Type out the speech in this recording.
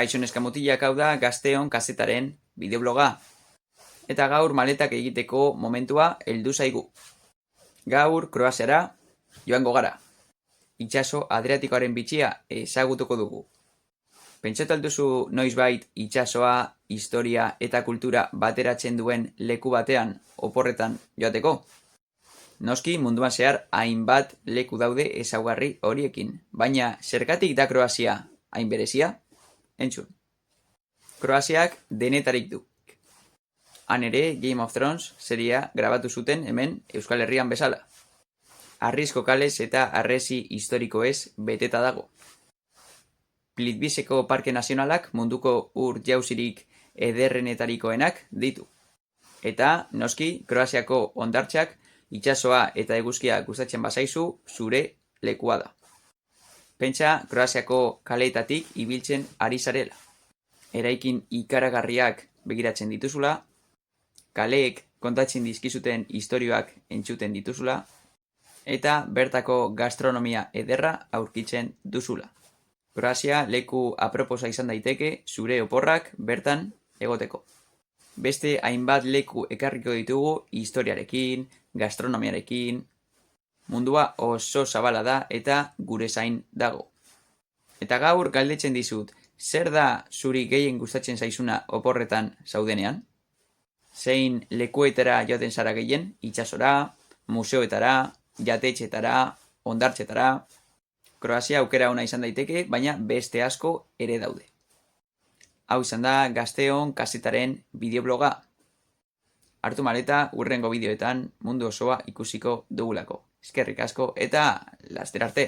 Kaixo neska mutilak, hau da Gazteon kazetaren bideobloga. Eta gaur maletak egiteko momentua heldu zaigu. Gaur Kroaziara joango gara. Itsaso Adriatikoaren bitxia ezagutuko dugu. Pentsatu alduzu noizbait itsasoa, historia eta kultura bateratzen duen leku batean oporretan joateko? Noski munduan zehar hainbat leku daude ezaugarri horiekin, baina zergatik da Kroazia hain berezia? Entzun. Kroaziak denetarik du. Han ere Game of Thrones seria grabatu zuten hemen Euskal Herrian bezala. Harrizko kalez eta harresi historikoez beteta dago. Plitbizeko Parke Nazionalak munduko ur jauzirik ederrenetarikoenak ditu. Eta, noski, Kroaziako hondartzak, itsasoa eta eguzkia gustatzen bazaizu, zure lekua da. Pentsa Kroaziako kaleetatik ibiltzen ari zarela. Eraikin ikaragarriak begiratzen dituzula, kaleek kontatzen dizkizuten istorioak entzuten dituzula, eta bertako gastronomia ederra aurkitzen duzula. Kroazia leku aproposa izan daiteke zure oporrak bertan egoteko. Beste hainbat leku ekarriko ditugu historiarekin, gastronomiarekin. Mundua oso zabala da eta gure zain dago. Eta gaur galdetzen dizut, zer da zuri gehien gustatzen zaizuna oporretan zaudenean? Zein lekuetara joaten zara gehien? Itsasora, museoetara, jatetxetara, hondartzetara. Kroazia aukera ona izan daiteke, baina beste asko ere daude. Hau izan da Gazteon kazetaren bideobloga. Hartu maleta hurrengo bideoetan mundu osoa ikusiko dugulako. Eskerrik asko eta laster arte!